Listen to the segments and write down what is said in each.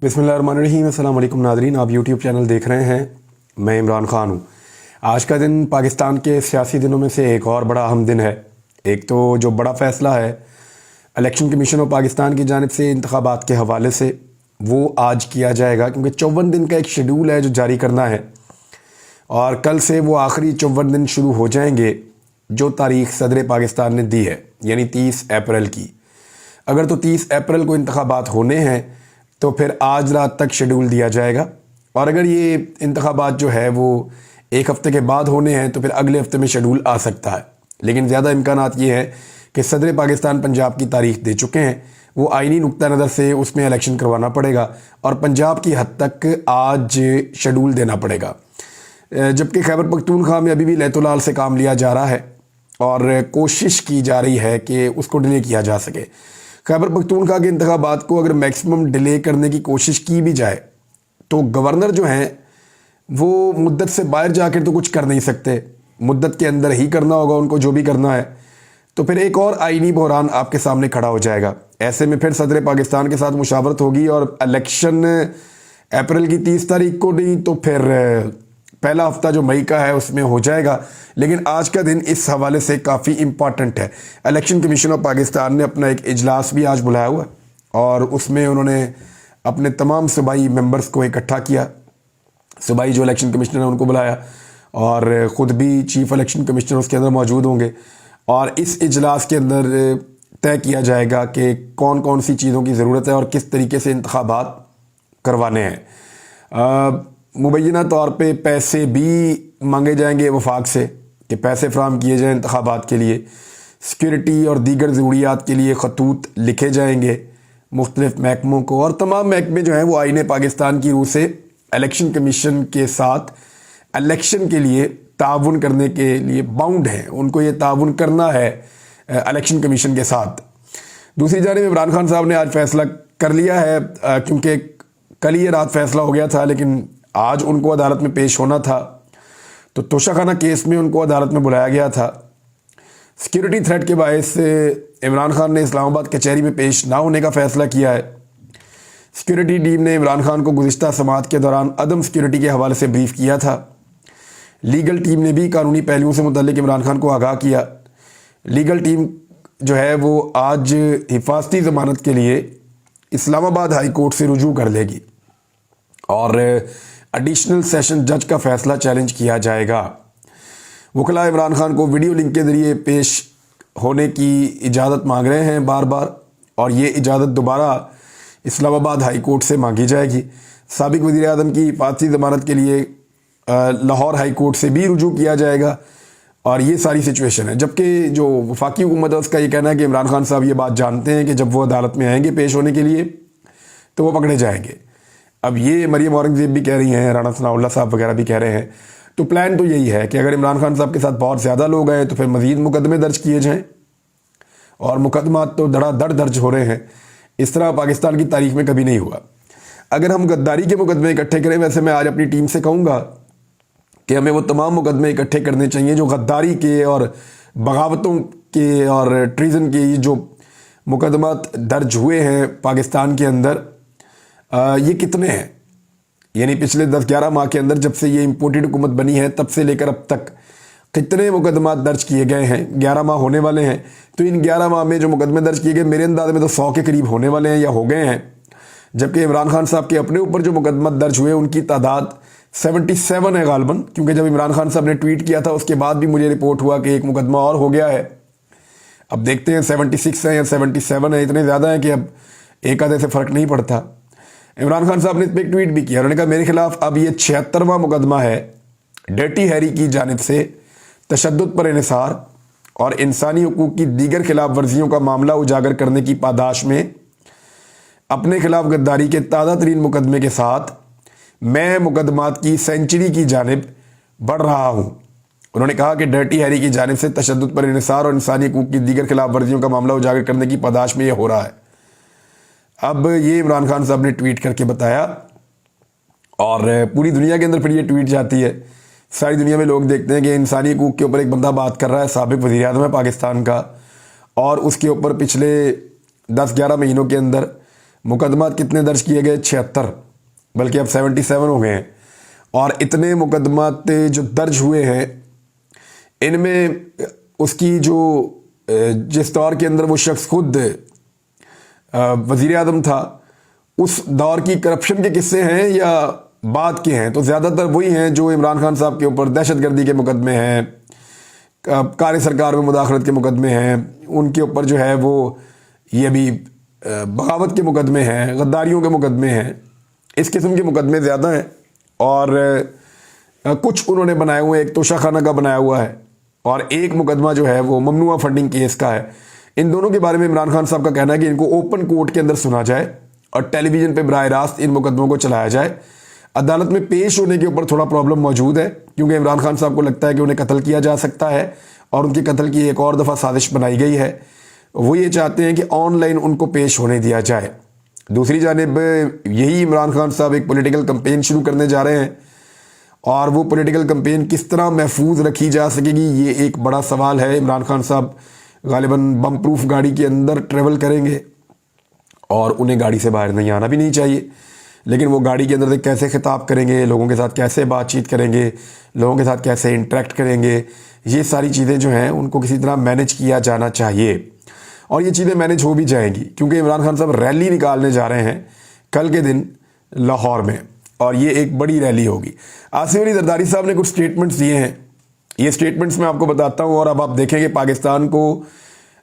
बिस्मिल्लाहिर्रहमानिर्रहीम। अस्सलाम वालेकुम नाज़रीन, आप यूट्यूब चैनल देख रहे हैं। मैं इमरान ख़ान हूँ। आज का दिन पाकिस्तान के सियासी दिनों में से एक और बड़ा अहम दिन है। एक तो जो बड़ा फ़ैसला है इलेक्शन कमीशन ऑफ पाकिस्तान की जानिब से इंतखाबात के हवाले से, वो आज किया जाएगा, क्योंकि 54 दिन का एक शेड्यूल है जो जारी करना है और कल से वो आखिरी 54 दिन शुरू हो जाएंगे जो तारीख़ सदर पाकिस्तान ने दी है, यानी 30 अप्रैल की। अगर तो 30 अप्रैल को इंतखाबात होने हैं तो फिर आज रात तक शेड्यूल दिया जाएगा, और अगर ये इंतखाबात जो है वो एक हफ़्ते के बाद होने हैं तो फिर अगले हफ्ते में शेड्यूल आ सकता है। लेकिन ज़्यादा इम्कानात ये हैं कि सदर पाकिस्तान पंजाब की तारीख दे चुके हैं, वो आइनी नुक्ता नज़र से उसमें इलेक्शन करवाना पड़ेगा और पंजाब की हद तक आज शेड्यूल देना पड़ेगा। जबकि खैबर पख्तूनख्वा में अभी भी लैतुलाल से काम लिया जा रहा है और कोशिश की जा रही है कि उसको डिले किया जा सके। खैबर पख्तूनख्वा के इंतखाबात को अगर मैक्सिमम डिले करने की कोशिश की भी जाए तो गवर्नर जो हैं वो मुद्दत से बाहर जाकर तो कुछ कर नहीं सकते, मुद्दत के अंदर ही करना होगा उनको जो भी करना है। तो फिर एक और आईनी बहरान आपके सामने खड़ा हो जाएगा। ऐसे में फिर सदर पाकिस्तान के साथ मुशावरत होगी और इलेक्शन अप्रैल की 30 तारीख को नहीं तो फिर पहला हफ्ता जो मई का है उसमें हो जाएगा। लेकिन आज का दिन इस हवाले से काफ़ी इम्पॉर्टेंट है। इलेक्शन कमीशन ऑफ पाकिस्तान ने अपना एक इजलास भी आज बुलाया हुआ और उसमें उन्होंने अपने तमाम सूबाई मेंबर्स को इकट्ठा किया। सूबाई जो इलेक्शन कमिश्नर हैं उनको बुलाया और ख़ुद भी चीफ इलेक्शन कमिश्नर उसके अंदर मौजूद होंगे और इस इजलास के अंदर तय किया जाएगा कि कौन कौन सी चीज़ों की ज़रूरत है और किस तरीके से इंतखाबात करवाने हैं। मुबैना तौर पे पैसे भी मांगे जाएंगे वफाक से कि पैसे फ्राहम किए जाएँ इंतखाबात के लिए। सिक्योरिटी और दीगर ज़रूरियात के लिए खतूत लिखे जाएंगे मुख्तलिफ़ महकमों को, और तमाम महकमे जो हैं वो आईने पाकिस्तान की रूह से इलेक्शन कमीशन के साथ इलेक्शन के लिए ताउन करने के लिए बाउंड हैं। उनको ये ताउन करना है इलेक्शन कमीशन के साथ। दूसरी जानिब इमरान खान साहब ने आज फ़ैसला कर लिया है, क्योंकि कल ये रात फ़ैसला हो गया था लेकिन आज उनको अदालत में पेश होना था, तो तोशाखाना केस में उनको अदालत में बुलाया गया था। सिक्योरिटी थ्रेट के बायस से इमरान खान ने इस्लामाबाद कचहरी में पेश ना होने का फ़ैसला किया है। सिक्योरिटी टीम ने इमरान खान को गुज़िश्ता समाअत के दौरान अदम सिक्योरिटी के हवाले से ब्रीफ किया था। लीगल टीम ने भी कानूनी पहलुओं से मुतल्लिक इमरान खान को आगाह किया। लीगल टीम जो है वो आज हिफाजती ज़मानत के लिए इस्लामाबाद हाई कोर्ट से रुजू कर लेगी और एडिशनल सेशन जज का फ़ैसला चैलेंज किया जाएगा। वकला इमरान खान को वीडियो लिंक के ज़रिए पेश होने की इजाज़त मांग रहे हैं बार बार, और ये इजाज़त दोबारा इस्लामाबाद हाई कोर्ट से मांगी जाएगी। साबिक़ वज़ीर आज़म की हिफाजती ज़मानत के लिए लाहौर हाई कोर्ट से भी रुजू किया जाएगा, और ये सारी सिचुएशन है। जबकि जो वफाकी हुकूमत है उसका ये कहना है कि इमरान खान साहब ये बात जानते हैं कि जब वो अदालत में आएंगे पेश होने के लिए तो वो पकड़े जाएंगे। अब ये मरियम औरंगज़ेब भी कह रही हैं, राना सनाउल्लाह साहब वगैरह भी कह रहे हैं। तो प्लान तो यही है कि अगर इमरान खान साहब के साथ बहुत ज़्यादा लोग आए तो फिर मज़ीद मुकदमे दर्ज किए जाएँ, और मुकदमा तो धड़ाधड़ दर्ज हो रहे हैं। इस तरह पाकिस्तान की तारीख में कभी नहीं हुआ। अगर हम गद्दारी के मुकदमे इकट्ठे करें, वैसे मैं आज अपनी टीम से कहूँगा कि हमें वो तमाम मुकदमे इकट्ठे करने चाहिए जो गद्दारी के और बगावतों के और ट्रीज़न के जो मुकदमात दर्ज हुए हैं पाकिस्तान के अंदर। ये कितने हैं, यानी पिछले 10-11 माह के अंदर जब से ये इम्पोर्टेड हुकूमत बनी है तब से लेकर अब तक कितने मुकदमात दर्ज किए गए हैं। 11 माह होने वाले हैं, तो इन 11 माह में जो मुकदमे दर्ज किए गए मेरे अंदाज़े में तो 100 के करीब होने वाले हैं या हो गए हैं। जबकि इमरान खान साहब के अपने ऊपर जो मुकदमात दर्ज हुए उनकी तादाद 77 है गालबन, क्योंकि जब इमरान खान साहब ने ट्वीट किया था उसके बाद भी मुझे रिपोर्ट हुआ कि एक मुकदमा और हो गया है। अब देखते हैं 76 है या 77 है, इतने ज़्यादा हैं कि अब एक आधे से फ़र्क नहीं पड़ता। इमरान खान साहब ने इस पर एक ट्वीट भी किया, उन्होंने कहा मेरे खिलाफ अब ये 76वां मुकदमा है डर्टी हैरी की जानिब से तशद्दुद पर इन्हिसार और इंसानी हुकूक की दीगर खिलाफ वर्जियों का मामला उजागर करने की पादाश में अपने खिलाफ गद्दारी के ताज़ा तरीन मुकदमे के साथ मैं मुकदमात की सेंचुरी की जानिब बढ़ रहा हूँ। उन्होंने कहा कि डर्टी हैरी की जानिब से तशद्दुद पर इन्हिसार और इंसानी हुकूक की दीगर खिलाफ वर्जियों का मामला उजागर करने की पादाश में ये हो रहा है। अब ये इमरान खान साहब ने ट्वीट करके बताया और पूरी दुनिया के अंदर फिर ये ट्वीट जाती है। सारी दुनिया में लोग देखते हैं कि इंसानी हुकूक के ऊपर एक बंदा बात कर रहा है, साबिक़ वज़ीर आज़म है पाकिस्तान का, और उसके ऊपर पिछले 10-11 महीनों के अंदर मुकदमात कितने दर्ज किए गए? 76, बल्कि अब 77 हो गए हैं। और इतने मुकदमात जो दर्ज हुए हैं, इनमें उसकी जो जिस दौर के अंदर वो शख्स खुद वज़ीर आज़म था, उस दौर की करप्शन के किस्से हैं या बाद के हैं? तो ज़्यादातर वही हैं जो इमरान खान साहब के ऊपर दहशतगर्दी के मुकदमे हैं, कार्य सरकार में मुदाखलत के मुकदमे हैं, उनके ऊपर जो है वो ये भी बगावत के मुकदमे हैं, गद्दारियों के मुकदमे हैं। इस किस्म के मुकदमे ज़्यादा हैं। और कुछ उन्होंने बनाए हुए, एक तोशाखाना का बनाया हुआ है और एक मुकदमा जो है वो ममनुआ फंडिंग केस का है। इन दोनों के बारे में इमरान खान साहब का कहना है कि इनको ओपन कोर्ट के अंदर सुना जाए और टेलीविज़न पे बराह रास्त इन मुकदमों को चलाया जाए। अदालत में पेश होने के ऊपर थोड़ा प्रॉब्लम मौजूद है, क्योंकि इमरान खान साहब को लगता है कि उन्हें कत्ल किया जा सकता है और उनके कत्ल की एक और दफ़ा साजिश बनाई गई है। वो ये चाहते हैं कि ऑनलाइन उनको पेश होने दिया जाए। दूसरी जानिब यही इमरान खान साहब एक पॉलिटिकल कैंपेन शुरू करने जा रहे हैं, और वो पॉलिटिकल कैंपेन किस तरह महफूज रखी जा सकेगी, ये एक बड़ा सवाल है। इमरान खान साहब गालिबन बम प्रूफ गाड़ी के अंदर ट्रेवल करेंगे और उन्हें गाड़ी से बाहर नहीं आना भी नहीं चाहिए, लेकिन वो गाड़ी के अंदर से कैसे खिताब करेंगे, लोगों के साथ कैसे बातचीत करेंगे, लोगों के साथ कैसे इंटरेक्ट करेंगे, ये सारी चीज़ें जो हैं उनको किसी तरह मैनेज किया जाना चाहिए। और ये चीज़ें मैनेज हो भी जाएंगी, क्योंकि इमरान खान साहब रैली निकालने जा रहे हैं कल के दिन लाहौर में, और ये एक बड़ी रैली होगी। आसिफ अली जरदारी साहब ने कुछ स्टेटमेंट्स दिए हैं, ये स्टेटमेंट्स मैं आपको बताता हूँ, और अब आप देखेंगे पाकिस्तान को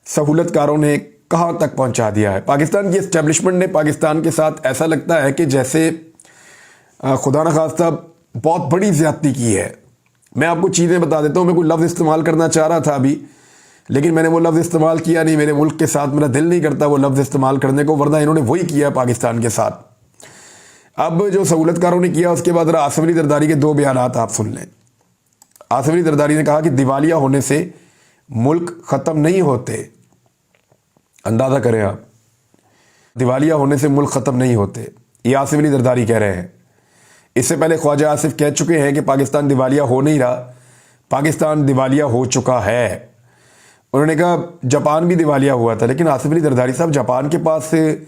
सहूलतकारों ने कहाँ तक पहुँचा दिया है। पाकिस्तान की इस्टेब्लिशमेंट ने पाकिस्तान के साथ ऐसा लगता है कि जैसे खुदा न खास्ता बहुत बड़ी ज़्यादती की है। मैं आपको चीज़ें बता देता हूँ, मैं कोई लफ्ज़ इस्तेमाल करना चाह रहा था अभी, लेकिन मैंने वो लफ्ज़ इस्तेमाल किया नहीं। मेरे मुल्क के साथ मेरा दिल नहीं करता वो लफ्ज़ इस्तेमाल करने को, वरना इन्होंने वही किया पाकिस्तान के साथ। अब जो सहूलतकारों ने किया, उसके बाद आसिफ अली जरदारी के दो बयानात आप सुन लें। आसिफ अली जरदारी ने कहा कि दिवालिया होने से मुल्क ख़त्म नहीं होते। अंदाज़ा करें आप, दिवालिया होने से मुल्क ख़त्म नहीं होते, ये आसिफ अली जरदारी कह रहे हैं। इससे पहले ख्वाजा आसिफ कह चुके हैं कि पाकिस्तान दिवालिया हो नहीं रहा, पाकिस्तान दिवालिया हो चुका है। उन्होंने कहा जापान भी दिवालिया हुआ था, लेकिन आसिफ अली जरदारी साहब, जापान के पास से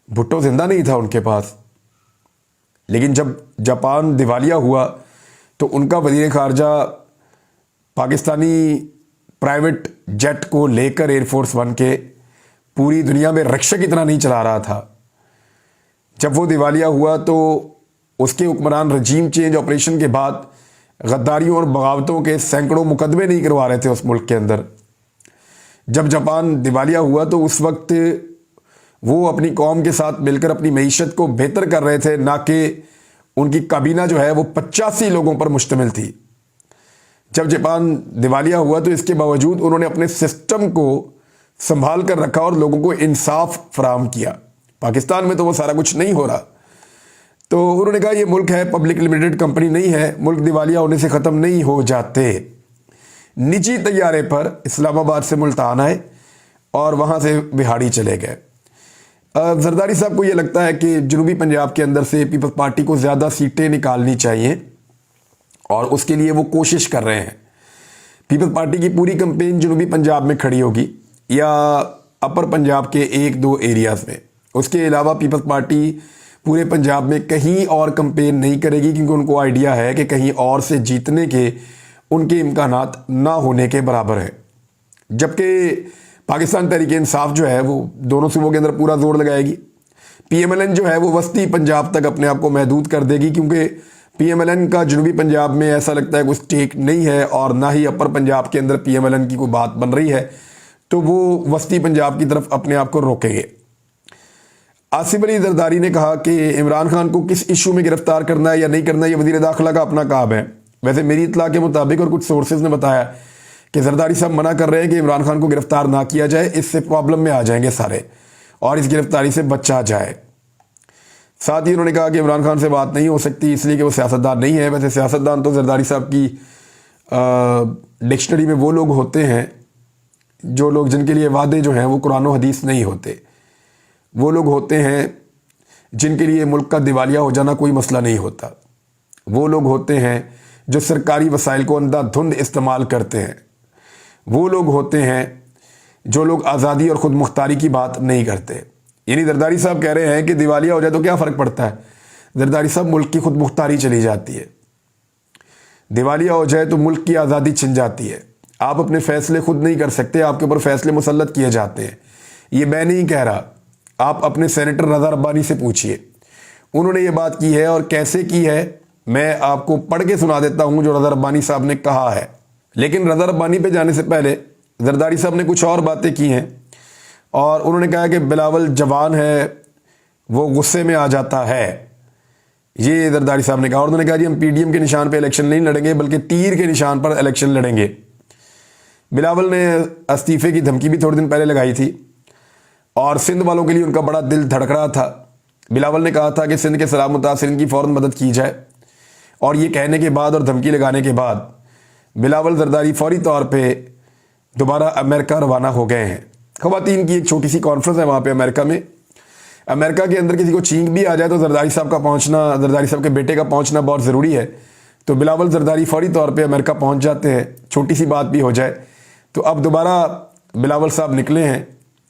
भुट्टो जिंदा नहीं था उनके पास, लेकिन जब जापान दिवालिया हुआ तो उनका वज़ीर ख़ारजा पाकिस्तानी प्राइवेट जेट को लेकर एयरफोर्स वन के पूरी दुनिया में रक्षा की तरह नहीं चला रहा था। जब वो दिवालिया हुआ तो उसके हुक्मरान रजीम चेंज ऑपरेशन के बाद गद्दारियों और बगावतों के सैकड़ों मुकदमे नहीं करवा रहे थे उस मुल्क के अंदर। जब जापान दिवालिया हुआ तो उस वक्त वो अपनी कौम के साथ मिलकर अपनी मईशत को बेहतर कर रहे थे, ना कि उनकी काबीना जो है वो 85 लोगों पर मुश्तमिल थी। जब जापान दिवालिया हुआ तो इसके बावजूद उन्होंने अपने सिस्टम को संभाल कर रखा और लोगों को इंसाफ फराहम किया। पाकिस्तान में तो वो सारा कुछ नहीं हो रहा। तो उन्होंने कहा ये मुल्क है, पब्लिक लिमिटेड कंपनी नहीं है, मुल्क दिवालिया होने से ख़त्म नहीं हो जाते। निजी तैयारे पर इस्लामाबाद से मुल्तान आए और वहाँ से बिहाड़ी चले गए। जरदारी साहब को ये लगता है कि जनूबी पंजाब के अंदर से पीपल्स पार्टी को ज़्यादा सीटें निकालनी चाहिए, और उसके लिए वो कोशिश कर रहे हैं। पीपल्स पार्टी की पूरी कैंपेन जनूबी पंजाब में खड़ी होगी या अपर पंजाब के एक दो एरियाज़ में। उसके अलावा पीपल्स पार्टी पूरे पंजाब में कहीं और कैंपेन नहीं करेगी, क्योंकि उनको आइडिया है कि कहीं और से जीतने के उनके इम्कानात ना होने के बराबर है। जबकि पाकिस्तान तहरीक इंसाफ जो है वो दोनों सूबों के अंदर पूरा जोर लगाएगी। PMLN जो है वो वस्ती पंजाब तक अपने आप को महदूद कर देगी, क्योंकि PMLN का जनूबी पंजाब में ऐसा लगता है कोई स्टेक नहीं है, और ना ही अपर पंजाब के अंदर PMLN की कोई बात बन रही है, तो वो वस्ती पंजाब की तरफ अपने आप को रोकेंगे। आसिफ अली जरदारी ने कहा कि इमरान खान को किस इशू में गिरफ्तार करना है या नहीं करना है, ये वज़ीर दाखिला का अपना काम है। वैसे मेरी इत्तला के मुताबिक और कुछ सोर्सेज ने बताया कि जरदारी साहब मना कर रहे हैं कि इमरान खान को गिरफ्तार ना किया जाए, इससे प्रॉब्लम में आ जाएंगे सारे, और इस गिरफ्तारी से बचा जाए। साथ ही उन्होंने कहा कि इमरान खान से बात नहीं हो सकती, इसलिए कि वो सियासतदान नहीं है। वैसे सियासतदान तो जरदारी साहब की डिक्शनरी में वो लोग होते हैं जो लोग जिनके लिए वादे जो हैं वो कुरान और हदीस नहीं होते। वो लोग होते हैं जिनके लिए मुल्क का दिवालिया हो जाना कोई मसला नहीं होता। वो लोग होते हैं जो सरकारी वसाइल को अंधाधुंध इस्तेमाल करते हैं। वो लोग होते हैं जो लोग आज़ादी और ख़ुद मुख्तारी की बात नहीं करते। یعنی زرداری صاحب کہہ رہے ہیں کہ دیوالیہ ہو جائے تو کیا فرق پڑتا ہے، زرداری صاحب ملک کی خود مختاری چلی جاتی ہے، دیوالیہ ہو جائے تو ملک کی آزادی چھن جاتی ہے، آپ اپنے فیصلے خود نہیں کر سکتے، آپ کے اوپر فیصلے مسلط کیے جاتے ہیں۔ یہ میں نہیں کہہ رہا، آپ اپنے سینیٹر رضا ربانی سے پوچھئے، انہوں نے یہ بات کی ہے، اور کیسے کی ہے میں آپ کو پڑھ کے سنا دیتا ہوں جو رضا ربانی صاحب نے کہا ہے۔ لیکن رضا ربانی پہ جانے سے پہلے زرداری صاحب نے کچھ اور باتیں کی ہیں، اور انہوں نے کہا کہ بلاول جوان ہے، وہ غصے میں آ جاتا ہے، یہ زرداری صاحب نے کہا، اور انہوں نے کہا جی ہم پی ڈی ایم کے نشان پہ الیکشن نہیں لڑیں گے بلکہ تیر کے نشان پر الیکشن لڑیں گے۔ بلاول نے استعفے کی دھمکی بھی تھوڑے دن پہلے لگائی تھی، اور سندھ والوں کے لیے ان کا بڑا دل دھڑک رہا تھا۔ بلاول نے کہا تھا کہ سندھ کے سیلاب متاثرین کی فوراً مدد کی جائے، اور یہ کہنے کے بعد اور دھمکی لگانے کے بعد بلاول زرداری فوری طور پہ دوبارہ امریکہ روانہ ہو گئے ہیں۔ خواتین کی ایک چھوٹی سی کانفرنس ہے وہاں پہ امریکہ میں، امریکہ کے اندر کسی کو چھینک بھی آ جائے تو زرداری صاحب کا پہنچنا، زرداری صاحب کے بیٹے کا پہنچنا بہت ضروری ہے، تو بلاول زرداری فوری طور پہ امریکہ پہنچ جاتے ہیں، چھوٹی سی بات بھی ہو جائے تو اب دوبارہ بلاول صاحب نکلے ہیں،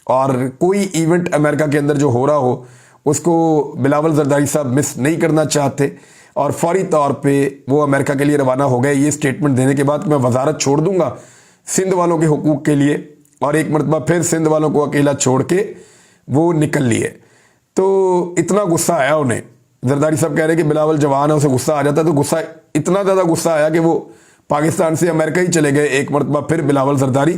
اور کوئی ایونٹ امریکہ کے اندر جو ہو رہا ہو اس کو بلاول زرداری صاحب مس نہیں کرنا چاہتے، اور فوری طور پہ وہ امریکہ کے لیے روانہ ہو گئے یہ اسٹیٹمنٹ دینے کے بعد کہ میں وزارت چھوڑ دوں گا سندھ والوں کے حقوق کے لیے، اور ایک مرتبہ پھر سندھ والوں کو اکیلا چھوڑ کے وہ نکل لیے۔ تو اتنا غصہ آیا انہیں، زرداری صاحب کہہ رہے کہ بلاول جوان ہے، اسے غصہ آ جاتا ہے، تو غصہ اتنا زیادہ غصہ آیا کہ وہ پاکستان سے امریکہ ہی چلے گئے ایک مرتبہ پھر بلاول زرداری،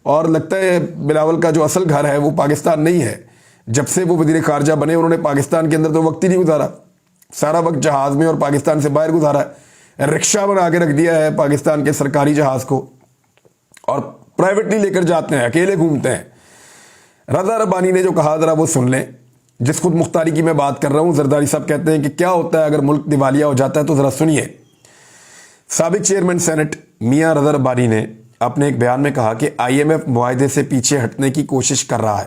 اور لگتا ہے بلاول کا جو اصل گھر ہے وہ پاکستان نہیں ہے۔ جب سے وہ وزیر خارجہ بنے انہوں نے پاکستان کے اندر تو وقت ہی نہیں گزارا، سارا وقت جہاز میں اور پاکستان سے باہر گزارا ہے، رکشہ بنا کے رکھ دیا ہے پاکستان کے سرکاری جہاز کو، اور پرائیویٹلی لے کر جاتے ہیں، اکیلے گھومتے ہیں۔ رضا ربانی نے جو کہا ذرا وہ سن لیں، جس خود مختاری کی میں بات کر رہا ہوں۔ زرداری صاحب کہتے ہیں کہ کیا ہوتا ہے اگر ملک دیوالیہ ہو جاتا ہے، تو ذرا سنیے۔ سابق چیئرمین سینٹ میاں رضا ربانی نے اپنے ایک بیان میں کہا کہ آئی ایم ایف معاہدے سے پیچھے ہٹنے کی کوشش کر رہا ہے،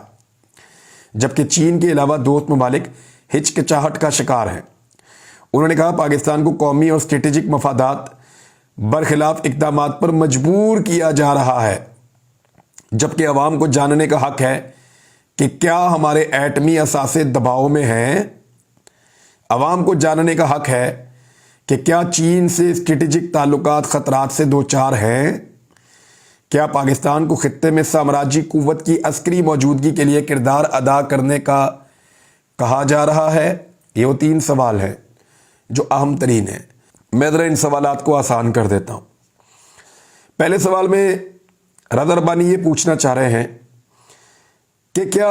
جبکہ چین کے علاوہ دوست ممالک ہچکچاہٹ کا شکار ہیں۔ انہوں نے کہا پاکستان کو قومی اور اسٹریٹجک مفادات برخلاف اقدامات پر مجبور کیا جا رہا ہے، جبکہ عوام کو جاننے کا حق ہے کہ کیا ہمارے ایٹمی اثاثے دباؤ میں ہیں۔ عوام کو جاننے کا حق ہے کہ کیا چین سے اسٹریٹجک تعلقات خطرات سے دوچار ہیں، کیا پاکستان کو خطے میں سامراجی قوت کی عسکری موجودگی کے لیے کردار ادا کرنے کا کہا جا رہا ہے۔ یہ وہ 3 سوال ہیں جو اہم ترین ہیں۔ میں ذرا ان سوالات کو آسان کر دیتا ہوں۔ پہلے سوال میں رضا ربانی یہ پوچھنا چاہ رہے ہیں کہ کیا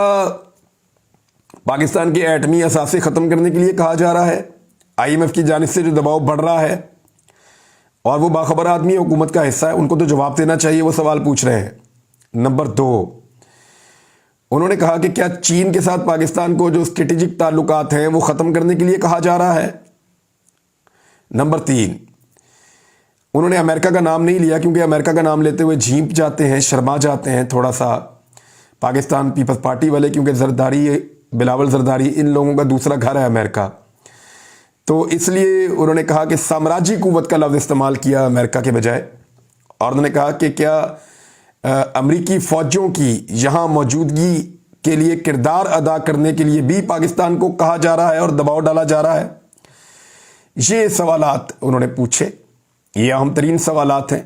پاکستان کے ایٹمی اثاثے ختم کرنے کے لیے کہا جا رہا ہے، آئی ایم ایف کی جانب سے جو دباؤ بڑھ رہا ہے، اور وہ باخبر آدمی حکومت کا حصہ ہے، ان کو تو جواب دینا چاہیے، وہ سوال پوچھ رہے ہیں۔ نمبر 2، انہوں نے کہا کہ کیا چین کے ساتھ پاکستان کو جو اسٹریٹجک تعلقات ہیں وہ ختم کرنے کے لیے کہا جا رہا ہے۔ نمبر 3، انہوں نے امریکہ کا نام نہیں لیا کیونکہ امریکہ کا نام لیتے ہوئے جھینپ جاتے ہیں، شرما جاتے ہیں تھوڑا سا پاکستان پیپلز پارٹی والے، کیونکہ زرداری، بلاول زرداری، ان لوگوں کا دوسرا گھر ہے امریکہ، تو اس لیے انہوں نے کہا کہ سامراجی قوت کا لفظ استعمال کیا امریکہ کے بجائے، اور انہوں نے کہا کہ کیا امریکی فوجوں کی یہاں موجودگی کے لیے کردار ادا کرنے کے لیے بھی پاکستان کو کہا جا رہا ہے اور دباؤ ڈالا جا رہا ہے۔ یہ سوالات انہوں نے پوچھے، یہ اہم ترین سوالات ہیں،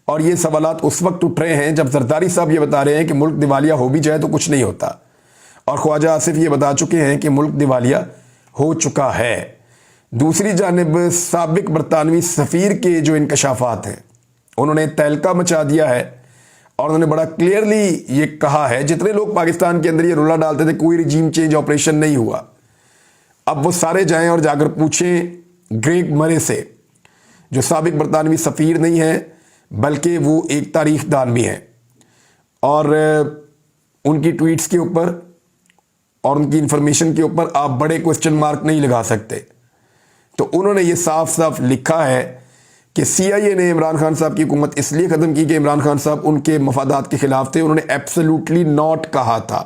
اور یہ سوالات اس وقت اٹھ رہے ہیں جب زرداری صاحب یہ بتا رہے ہیں کہ ملک دیوالیہ ہو بھی جائے تو کچھ نہیں ہوتا، اور خواجہ آصف یہ بتا چکے ہیں کہ ملک دیوالیہ ہو چکا ہے۔ دوسری جانب سابق برطانوی سفیر کے جو انکشافات ہیں انہوں نے تہلکہ مچا دیا ہے، اور انہوں نے بڑا کلیئرلی یہ کہا ہے، جتنے لوگ پاکستان کے اندر یہ رولہ ڈالتے تھے کوئی رجیم چینج آپریشن نہیں ہوا، اب وہ سارے جائیں اور جا کر پوچھیں گریگ مرے سے، جو سابق برطانوی سفیر نہیں ہیں بلکہ وہ ایک تاریخ دان بھی ہیں، اور ان کی ٹویٹس کے اوپر اور ان کی انفارمیشن کے اوپر آپ بڑے کوسچن مارک نہیں لگا سکتے۔ تو انہوں نے یہ صاف صاف لکھا ہے کہ سی آئی اے نے عمران خان صاحب کی حکومت اس لیے ختم کی کہ عمران خان صاحب ان کے مفادات کے خلاف تھے۔ انہوں نے ایبسلیوٹلی ناٹ کہا تھا۔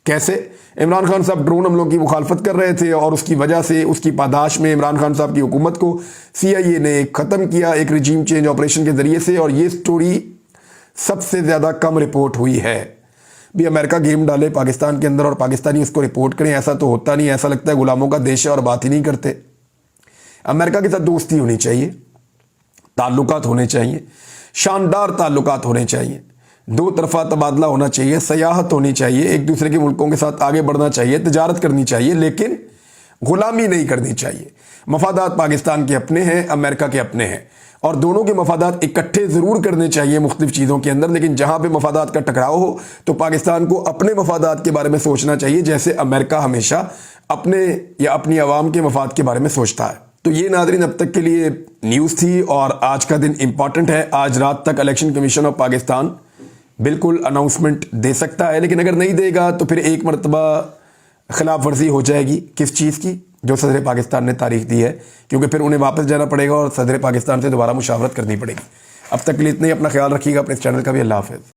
کیسے؟ عمران خان صاحب ڈرون حملوں کی مخالفت کر رہے تھے، اور اس کی وجہ سے اس کی پاداش میں عمران خان صاحب کی حکومت کو سی آئی اے نے ختم کیا ایک رجیم چینج آپریشن کے ذریعے سے، اور یہ سٹوری سب سے زیادہ کم رپورٹ ہوئی ہے۔ بھی امریکہ گیم ڈالے پاکستان کے اندر اور پاکستانی اس کو رپورٹ کریں، ایسا تو ہوتا نہیں. ایسا لگتا ہے غلاموں کا دیش ہے اور بات ہی نہیں کرتے. امریکہ کے ساتھ دوستی ہونی چاہیے، تعلقات ہونے چاہیے، شاندار تعلقات ہونے چاہیے، دو طرفہ تبادلہ ہونا چاہیے، سیاحت ہونی چاہیے، ایک دوسرے کے ملکوں کے ساتھ آگے بڑھنا چاہیے، تجارت کرنی چاہیے، لیکن غلامی نہیں کرنی چاہیے. مفادات پاکستان کے اپنے ہیں، امریکہ کے اپنے ہیں، اور دونوں کے مفادات اکٹھے ضرور کرنے چاہیے مختلف چیزوں کے اندر، لیکن جہاں پہ مفادات کا ٹکراؤ ہو تو پاکستان کو اپنے مفادات کے بارے میں سوچنا چاہیے، جیسے امریکہ ہمیشہ اپنے یا اپنی عوام کے مفاد کے بارے میں سوچتا ہے. تو یہ ناظرین اب تک کے لیے نیوز تھی، اور آج کا دن امپورٹنٹ ہے. آج رات تک الیکشن کمیشن آف پاکستان بالکل اناؤنسمنٹ دے سکتا ہے، لیکن اگر نہیں دے گا تو پھر ایک مرتبہ خلاف ورزی ہو جائے گی. کس چیز کی؟ جو صدر پاکستان نے تاریخ دی ہے، کیونکہ پھر انہیں واپس جانا پڑے گا اور صدر پاکستان سے دوبارہ مشاورت کرنی پڑے گی. اب تک کے لیے اتنا ہی. اپنا خیال رکھیے گا، اپنے اس چینل کا بھی. اللہ حافظ.